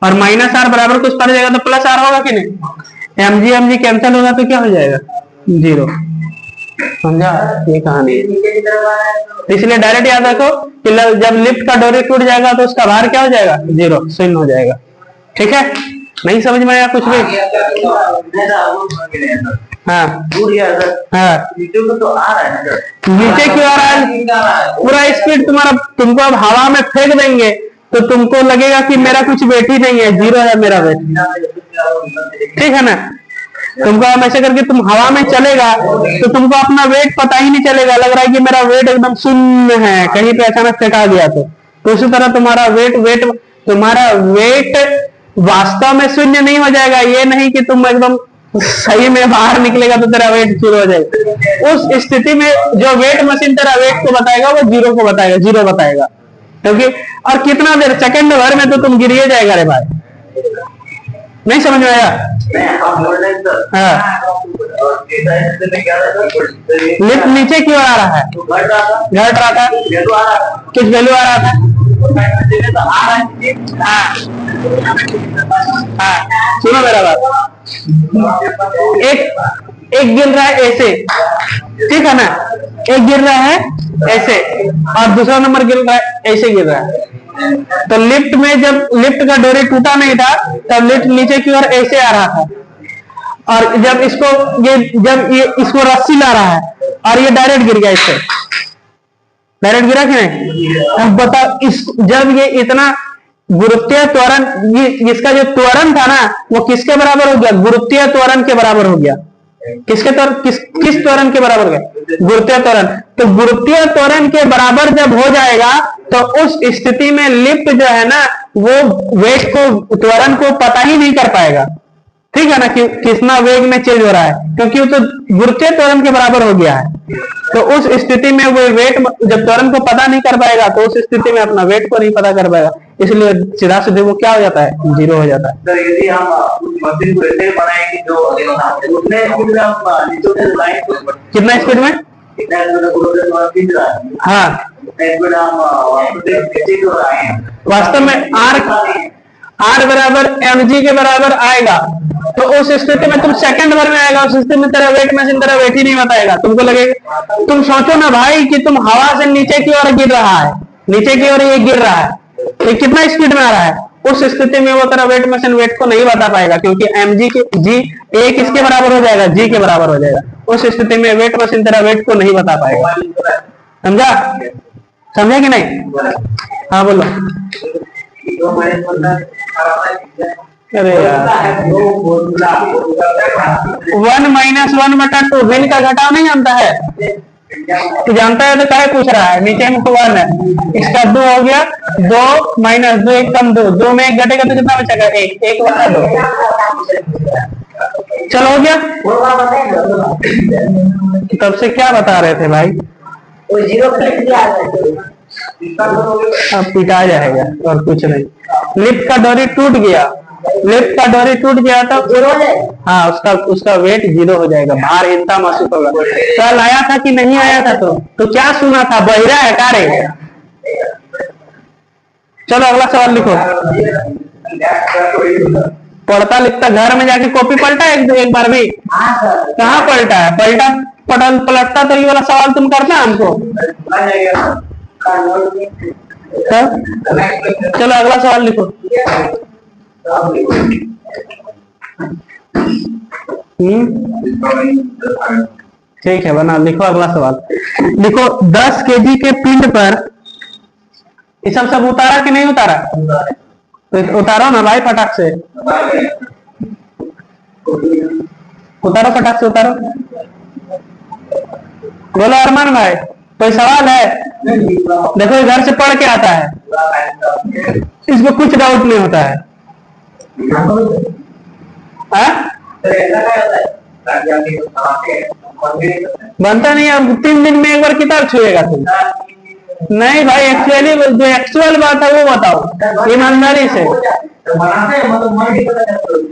[SPEAKER 1] और माइनस r बराबर को इस पार जाएगा तो प्लस r होगा कि नहीं। mg कैंसिल होगा तो क्या हो जाएगा, 0। समझा ये कहानी। इसलिए डायरेक्ट याद रखो कि जब लिफ्ट का डोरी टूट जाएगा तो उसका भार क्या हो जाएगा, 0, शून्य हो जाएगा। ठीक है, नहीं समझ में आया कुछ भी। हाँ हाँ, नीचे की ओर पूरा स्पीड तुम्हारा, तुमको अब हवा में फेंक देंगे तो तुमको लगेगा कि मेरा कुछ वेट ही नहीं है, 0 है मेरा वेट। ठीक है ना, तुमको हम ऐसे करके तुम हवा में चलेगा तो तुमको अपना वेट पता ही नहीं चलेगा, लग रहा है कि मेरा वेट एकदम शून्य है, कहीं पे अचानक फेंका गया तो उसी तरह तुम्हारा वेट वास्तव में शून्य नहीं हो जाएगा। ये नहीं कि तुम एकदम सही में बाहर निकलेगा तो तेरा वेट 0 हो जाएगा। उस स्थिति में जो वेट मशीन तेरा वेट को बताएगा वो 0 को बताएगा, 0 बताएगा, क्योंकि और कितना देर, सेकंड भर में तो तुम गिरिए जाएगा रे भाई। नहीं समझ में आया। हाँ, लिफ्ट नीचे क्यों आ रहा है, घट रहा था, किस वैल्यू आ रहा था। हाँ, सुनो मेरा बात, एक गिर रहा है ऐसे, ठीक है ना, एक गिर रहा है ऐसे और दूसरा नंबर गिर रहा है ऐसे गिर रहा है। तो लिफ्ट में जब लिफ्ट का डोरी टूटा नहीं था तब लिफ्ट नीचे की ओर ऐसे आ रहा था, और जब इसको रस्सी ला रहा है और ये डायरेक्ट गिर गया, इससे डायरेक्ट गिरा कि नहीं। अब बताओ जब ये इतना गुरुत्वीय त्वरण, इसका जो त्वरण था ना वो किसके बराबर हो गया, गुरुत्वीय त्वरण के बराबर हो गया। किसके किस त्वरण के बराबर हो गया, गुरुत्वीय त्वरण। तो गुरुत्वीय त्वरण के बराबर जब हो जाएगा तो उस स्थिति में लिफ्ट जो है ना वो वेट को, त्वरण को पता ही नहीं कर पाएगा। ठीक है ना, कि कितना वेग में चेंज हो रहा है, क्योंकि वो तो गुरुत्वीय त्वरण के बराबर हो गया है। तो उस स्थिति में वो वेट जब त्वरण को पता नहीं कर पाएगा तो उस स्थिति में अपना वेट को नहीं पता कर पाएगा, इसलिए सीधा सीधे वो क्या हो जाता है, 0 हो जाता है।
[SPEAKER 2] तो यदि हम मशीन को ऐसे बनाएंगे जो उसने
[SPEAKER 1] कितना स्पीड में, हाँ वास्तव में आर बराबर mg के बराबर आएगा तो उस स्थिति में तुम सेकंड भर में आएगा, उस स्थिति में तेरा वेट मशीन तेरा वेट ही नहीं बताएगा। तुमको लगेगा, तुम सोचो ना भाई कि तुम हवा से नीचे की ओर गिर रहा है, नीचे की ओर ये गिर रहा है, ये कितना स्पीड में आ रहा है, उस स्थिति में वो तेरा वेट मशीन वेट को नहीं बता पाएगा, क्योंकि mg के g a किसके बराबर हो जाएगा, g के बराबर हो जाएगा। उस स्थिति में वेट मशीन तेरा वेट को नहीं बता पाएगा। समझा, समझे कि नहीं। हाँ बोलो। अरे यार 1 - 1/2 भिन्न का घटाव नहीं जानता है, तो जानता है तो क्या पूछ रहा है, नीचे में 1 है, इसका 2 हो गया, 2 - 2 1 कम 2, 2 में 1 घटेगा तो कितना बचेगा, 1, 1/2। चलो हो गया। तब से क्या बता रहे थे भाई, अब पिटा जाएगा और कुछ नहीं। लिफ्ट का डोरी टूट गया, लिफ्ट का डोरी टूट गया तो हाँ उसका वेट 0 हो जाएगा, भारहीनता महसूस होगा। कल आया था कि नहीं आया था, तो क्या सुना था, बहिरा है कारे। चलो अगला सवाल लिखो। पढ़ता लिखता घर में जाके कॉपी पलटा एक बार भी, कहाँ पलटा है, पलटता तो ये वाला सवाल तुम करना हमको। चलो अगला सवाल लिखो। ठीक है बना, लिखो अगला सवाल। लिखो 10 kg के पिंड पर, ये सब उतारा कि नहीं उतारा, तो उतारो ना भाई फटाक से, उतारो फटाक से उतारो। बोलो अरमान भाई, कोई सवाल है। देखो घर से पढ़ के आता है, इसको कुछ डाउट नहीं होता है। हाँ? बनता नहीं है। अब 3 दिन में एक बार किताब छुएगा तुम? नहीं भाई, एक्चुअली जो एक्चुअल बात है वो बताओ ईमानदारी से।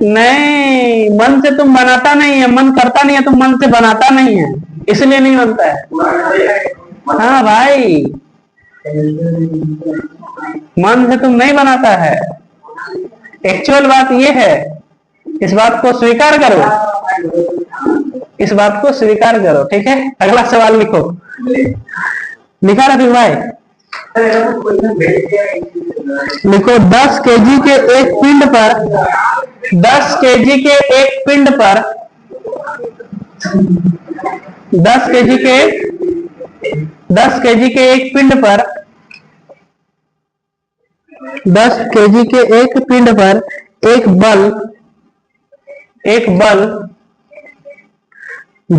[SPEAKER 1] नहीं, मन से तुम बनाता नहीं है, मन करता नहीं है, तुम मन से बनाता नहीं है, इसलिए नहीं बनता है। हाँ भाई, मन से तुम नहीं बनाता है, एक्चुअल बात ये है। इस बात को स्वीकार करो, इस बात को स्वीकार करो, ठीक है। अगला सवाल लिखो। लिखा रफीक भाई? लिखो 10 केजी के एक पिंड पर 10 केजी के एक पिंड पर 10 केजी के 10 केजी के एक पिंड पर 10 केजी के एक पिंड पर एक बल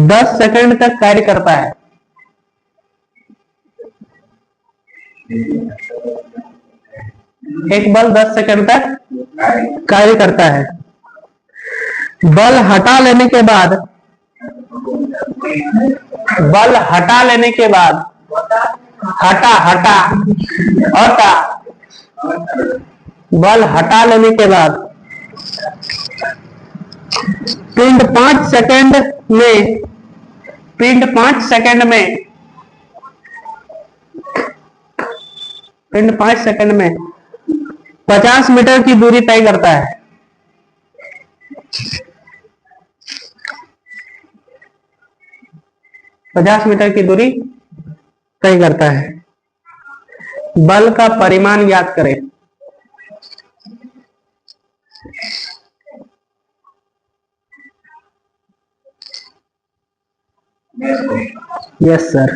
[SPEAKER 1] 10 सेकंड तक कार्य करता है। एक बल 10 सेकंड तक कार्य करता है। बल हटा लेने के बाद बल हटा लेने के बाद पिंड 5 सेकंड में 50 मीटर की दूरी तय करता है। बल का परिमाण याद करें। Yes sir.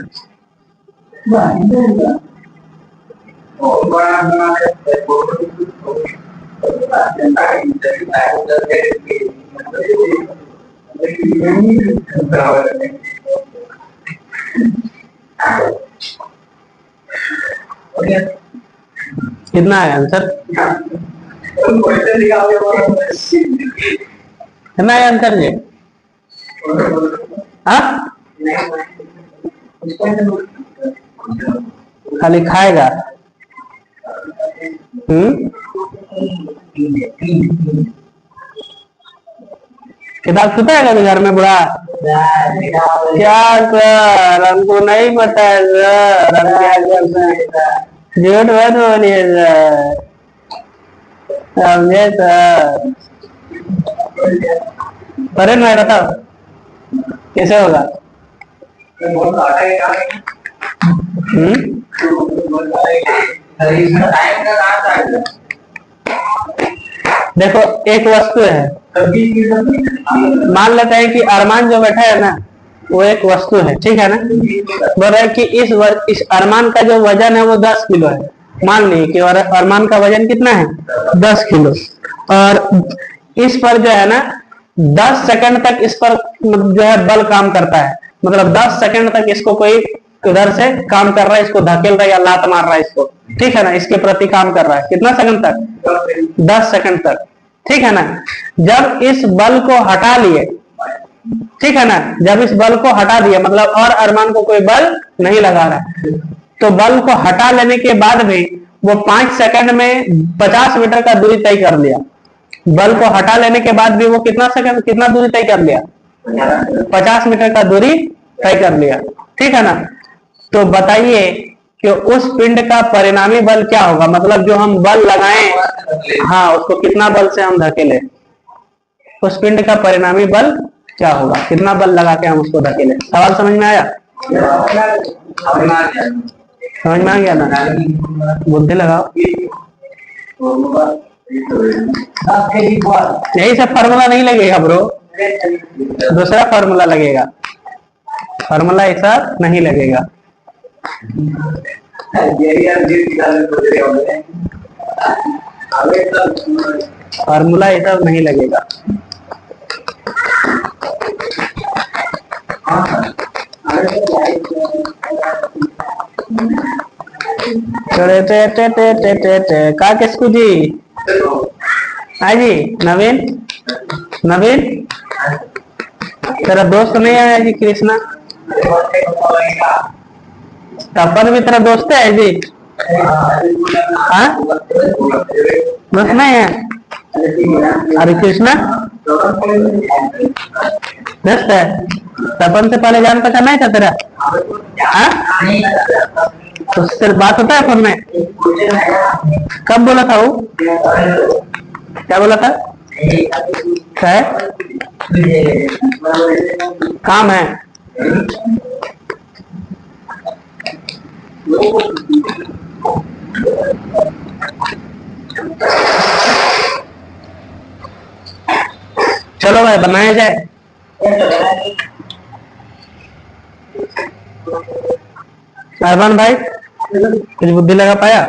[SPEAKER 1] कितना है आंसर? कितना है आंसर जी? हाँ, खाली खाएगा। किताब छूता है कभी घर में बुढ़ा? क्या सर, हमको नहीं पता है सर, हम क्या कर सकते हैं? झूठ मत बोलिए सर, समझे सर। परे मैं बताओ कैसे होगा? देखो, एक वस्तु है, मान लेते हैं कि अरमान जो बैठा है ना वो एक वस्तु है, ठीक है ना। बोल रहा है कि इस अरमान का जो वजन है वो 10 किलो है। मान लीजिए कि अरमान का वजन कितना है? 10 किलो। और इस पर जो है ना 10 सेकंड तक इस पर जो है बल काम करता है। मतलब 10 सेकंड तक इसको कोई इधर से काम कर रहा है, इसको धकेल रहा है या लात मार रहा है इसको, ठीक है ना, इसके प्रति काम कर रहा है। कितना सेकंड तक? 10 सेकंड तक, ठीक है ना। जब इस बल को हटा लिए, ठीक है ना, जब इस बल को हटा दिया मतलब और अरमान को कोई बल नहीं लगा रहा है, तो बल को हटा लेने के बाद भी वो 5 सेकंड में 50 मीटर का दूरी तय कर लिया। बल को हटा लेने के बाद भी वो कितना दूरी तय कर लिया? 50 मीटर का दूरी तय कर लिया, ठीक है ना। तो बताइए कि उस पिंड का परिणामी बल क्या होगा? मतलब जो हम बल लगाएं, हाँ, उसको कितना बल से हम धकेले, उस पिंड का परिणामी बल क्या होगा? कितना बल लगा के हम उसको धकेले? सवाल समझ में आया? समझ में आ गया ना? बुद्धि लगाओ। यही सब फार्मूला नहीं लगेगा ब्रो, दूसरा फार्मूला लगेगा। फार्मूला ऐसा नहीं लगेगा। फार्मूला ऐसा नहीं लगेगा। का किसको जी? हाँ जी नवीन, नवीन तेरा दोस्त नहीं आया जी कृष्णा? तपन भी तेरा दोस्त है जी? हाँ दोस्त नहीं है? अरे कृष्णा दोस्त है? तपन से पहले जान पहचान नहीं था तेरा? हाँ तो सिर्फ बात होता है फोन में? कब बोला था वो? क्या बोला था? क्या है? काम है? चलो भाई बनाया जाए। अरमान भाई कुछ बुद्धि लगा पाया?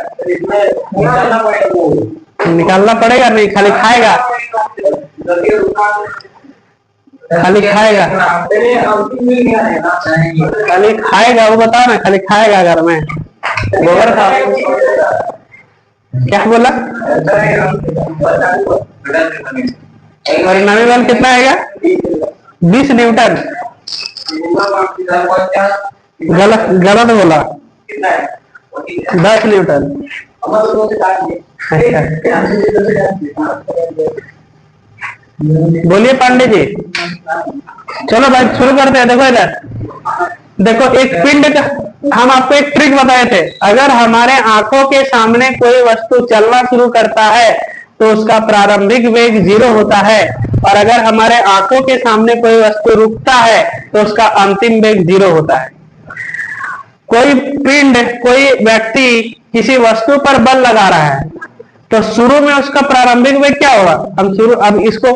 [SPEAKER 1] निकालना पड़ेगा नहीं, खाली खाएगा? खाली खाएगा? खाली खाएगा वो बताओ ना, खाली खाएगा घर में? गोबर खा? क्या बोला? और नवी बल कितना आएगा? 20 न्यूटन। गलत गलत बोला, 10 न्यूटन। बोलिए पांडे जी। चलो भाई शुरू करते हैं। देखो इधर देखो, एक पिंड का हम आपको एक ट्रिक बताए थे। अगर हमारे आंखों के सामने कोई वस्तु चलना शुरू करता है तो उसका प्रारंभिक वेग 0 होता है, और अगर हमारे आंखों के सामने कोई वस्तु रुकता है तो उसका अंतिम वेग 0 होता है। कोई पिंड, कोई व्यक्ति किसी वस्तु पर बल लगा रहा है तो शुरू में उसका प्रारंभिक वेग क्या होगा? हम शुरू, अब इसको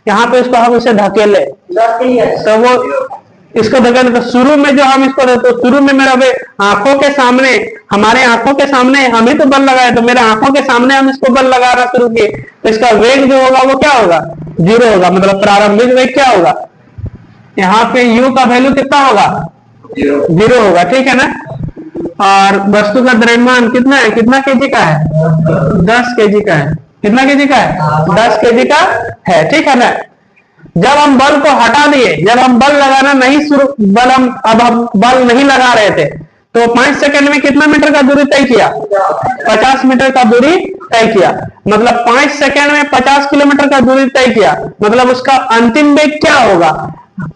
[SPEAKER 1] यहाँ पे इसको हम इसे धकेले तो वो इसको धकेले तो शुरू में जो हम इसको तो शुरू में मेरा वेग आंखों के सामने, हमारे आंखों के सामने हम ही तो बल लगाए, तो मेरे आंखों के सामने हम इसको बल लगाना शुरू किए तो इसका वेग जो होगा वो क्या होगा? 0 होगा। मतलब प्रारंभिक वेग क्या होगा? यहाँ पे u का वैल्यू कितना होगा? 0 होगा। ठीक है ना? और वस्तु का द्रव्यमान कितना है? कितना केजी का है? 10 केजी का है। कितना केजी का है? 10 केजी का है। ठीक है ना? जब हम बल को हटा दिए, जब हम बल लगाना नहीं शुरू, अब हम बल नहीं लगा रहे थे तो 5 सेकंड में कितना मीटर का दूरी तय किया? 50 मीटर का दूरी तय किया। मतलब 5 सेकंड में 50 किलोमीटर का दूरी तय किया। मतलब उसका अंतिम वेग क्या होगा?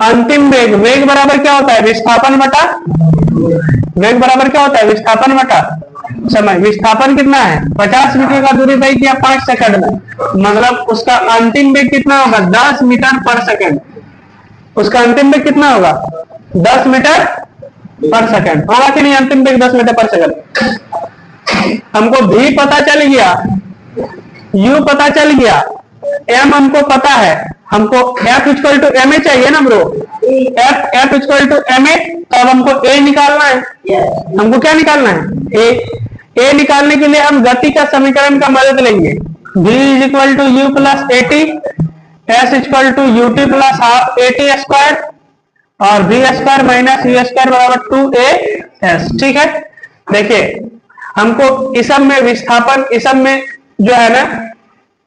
[SPEAKER 1] अंतिम वेग, वेग बराबर क्या होता है? विस्थापन बटा, वेग बराबर क्या होता है? विस्थापन बटा समय। विस्थापन कितना है? 50 मीटर का दूरी तय किया 5 सेकंड में, मतलब उसका अंतिम वेग कितना होगा? 10 मीटर पर सेकंड। उसका अंतिम वेग कितना होगा? 10 मीटर पर सेकंड। होगा कि नहीं? अंतिम वेग 10 मीटर पर सेकंड। हमको भी पता चल गया, u पता चल गया, m हमको पता है, हमको F equal to M A चाहिए ना bro? F equal to M A, तो अब हमको A निकालना है। हमको क्या निकालना है? A निकालने के लिए हम गति का समीकरण का मदद लेंगे। V is equal to U plus A T, S equal to U T plus half A T square, और v square minus U square बराबर 2as। ठीक है? देखिए हमको इस सब में विस्थापन, इस सब में जो है ना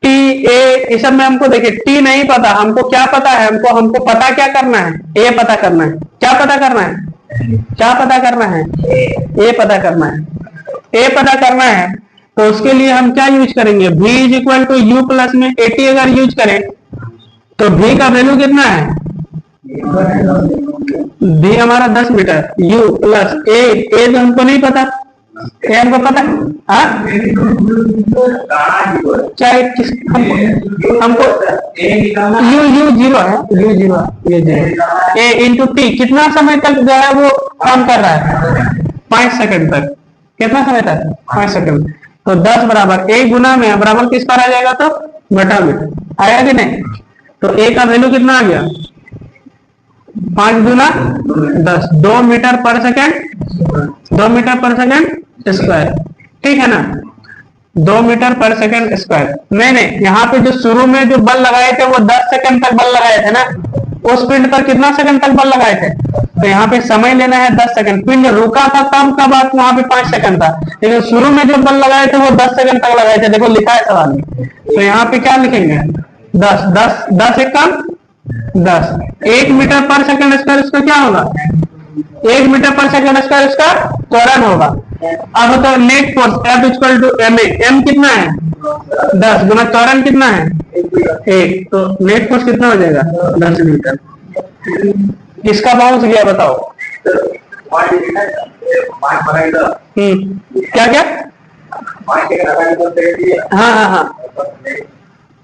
[SPEAKER 1] टी ए, इस सब में हमको देखिए टी नहीं पता, हमको क्या पता है? हमको पता क्या करना है? ए पता करना है। क्या पता करना है? क्या पता करना है? ए पता करना है। ए पता करना है तो उसके लिए हम क्या यूज करेंगे? v is equal to U plus में ए टी अगर यूज करें तो v का वैल्यू कितना है? v हमारा 10 मीटर, u प्लस ए तो हमको नहीं पता, ए हमको पता है। चाहे किस हमको u 0 है, u 0 ये 0 a इंटू टी कितना समय तक जो है वो काम कर रहा है? 5 सेकंड तक। कितना समय तक? 5 सेकंड। तो 10 बराबर a गुना में बराबर किस पर आ जाएगा? तो बटा में आएगा कि नहीं? तो a का वैल्यू कितना आ गया? 5 गुना 10, 2 मीटर पर सेकंड, 2 मीटर पर सेकंड स्क्वायर। ठीक है ना? 2 मीटर पर सेकंड स्क्वायर। नहीं, यहाँ पे जो शुरू में जो बल लगाए थे वो 10 सेकंड तक बल लगाए थे ना, उस पिंड पर कितना सेकंड तक बल लगाए थे? तो यहाँ पे समय लेना है 10 सेकंड। पिंड रुका था तब का बात वहां पे 5 सेकंड था, लेकिन शुरू में जो बल लगाए थे वो 10 सेकंड तक लगाए थे। देखो लिखा है सवाल में। तो यहाँ पे क्या लिखेंगे? 10 10 10 एक कम 10। 1 मीटर पर सेकंड स्क्वायर इसका क्या होगा? 1 मीटर पर सेकंड स्क्वायर इसका त्वरण होगा। अब तो net force F equal to M. M कितना है? 10 गुना त्वरण कितना है? 1। तो नेट फोर्स कितना हो जाएगा? 10 मीटर। किसका बाउंस गया बताओ? क्या क्या? हाँ हाँ हाँ,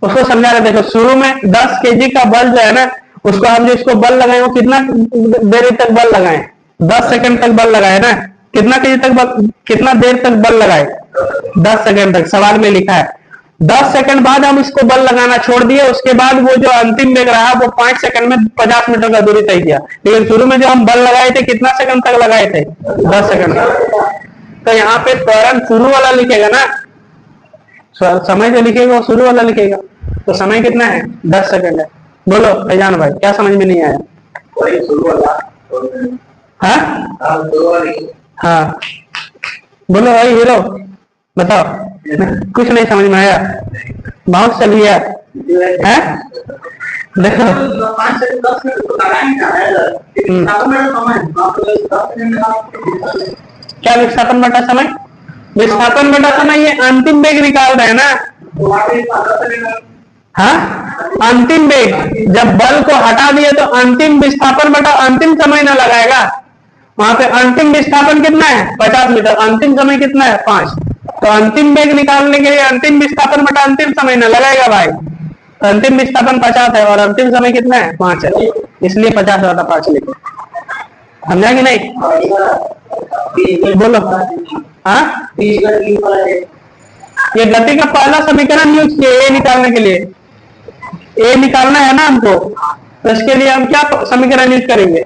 [SPEAKER 1] उसको समझा रहे। देखो शुरू में 10 केजी का बल जो है ना, उसको हम जो इसको बल लगाए वो कितना देर तक बल लगाए? 10 सेकंड तक बल लगाए ना। कितना केजी तक बल, कितना देर तक बल लगाए? 10 सेकंड तक। सवाल में लिखा है 10 सेकंड बाद हम इसको बल लगाना छोड़ दिए। उसके बाद वो जो अंतिम वेग रहा वो 5 सेकंड में 50 मीटर का दूरी तय किया। लेकिन शुरू में जो हम बल लगाए थे कितना सेकंड तक लगाए थे? 10 सेकंड तक। तो यहाँ पे त्वरण शुरू वाला लिखेगा ना, समय जो लिखेगा वो शुरू वाला लिखेगा। तो समय कितना है? 10 सेकंड है। बोलो फैजान भाई, क्या समझ में नहीं आया? हाँ बोलो भाई हीरो, बताओ। कुछ नहीं समझ में आया? बहुत चलिए है। देखो क्या विस्थापन बटा समय? विस्थापन बटा समय ये अंतिम वेग निकाल रहे हैं ना। हाँ, अंतिम वेग। जब बल को हटा दिए तो अंतिम विस्थापन बटा अंतिम समय ना लगाएगा। वहां पे अंतिम विस्थापन कितना है? 50 मीटर। अंतिम समय कितना है? 5। तो अंतिम वेग निकालने के लिए अंतिम विस्थापन बटा अंतिम समय ना लगाएगा भाई। तो अंतिम विस्थापन 50 है और अंतिम समय कितना है? 5 है, इसलिए 50 बटा 5 लिखे। समझा कि नहीं? बोलो। हाँ, ये गति का पहला समीकरण यूज किए ए निकालने के लिए। ए निकालना है ना हमको, तो इसके लिए हम क्या समीकरण यूज करेंगे?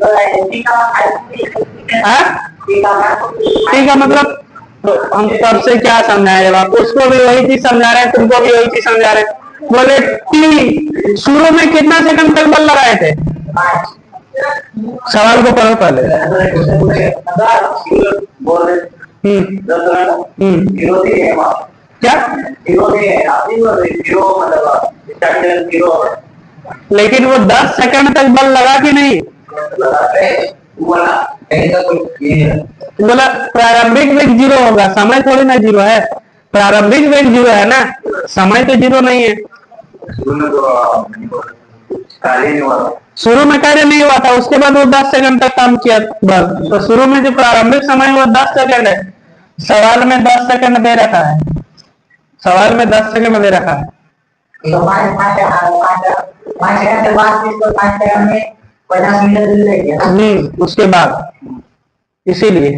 [SPEAKER 1] ठीक है, मतलब तो हम सबसे क्या समझाए? जब आप उसको भी वही चीज समझा रहे हैं, तुमको भी वही चीज समझा रहे हैं। बोले टी शुरू में कितना सेकंड तक बल लगाए थे? सवाल को पढ़ो पहले। क्या? लेकिन वो 10 सेकंड तक बल लगा कि नहीं? बोला प्रारंभिक वेग 0 होगा, समय थोड़ी ना 0 है। प्रारंभिक वेग 0 है ना, समय तो 0 नहीं है। शुरू में कार्य नहीं हुआ था, उसके बाद वो 10 सेकंड तक काम किया बल। तो शुरू में जो प्रारंभिक समय वो 10 सेकंड है। सवाल में 10 सेकंड दे रखा है। सवाल में 10 सेकंड दे रखा है।
[SPEAKER 3] 5 सेकंड के बाद 5 सेकंड में 50 मीटर दूरी रह गया।
[SPEAKER 1] उसके बाद इसीलिए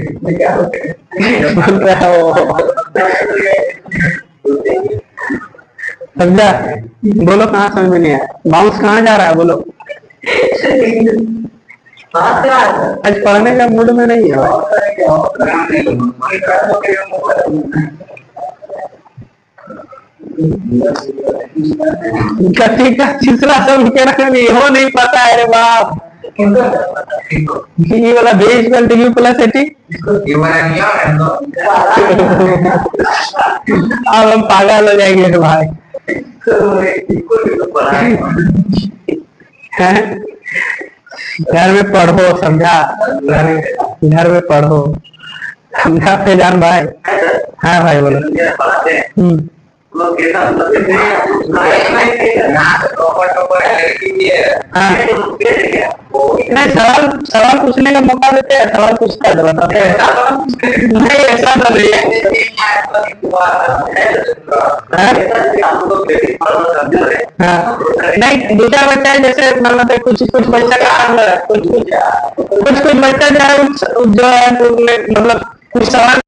[SPEAKER 1] बोल रहा हो। समझा? बोलो कहाँ समझ में नहीं आया? बाउंस कहाँ जा रहा है? बोलो। आज पढ़ने का मूड में नहीं है। गति का तीसरा समीकरण हो नहीं पता है रे बाप। ये वाला बेस बल डी प्लस एटी। अब हम पागल हो जाएंगे रे भाई। घर में पढ़ो, समझा? घर में पढ़ो, समझा फैजान भाई? हाँ भाई बोलो। नहीं, सवाल पूछने का मौका देते हैं, सवाल पूछता है बताते हैं। नहीं ऐसा तो नहीं है। हाँ, नहीं दूसरा बच्चा है, जैसे मतलब कुछ बच्चा का कुछ बच्चा जो है मतलब कुछ सवाल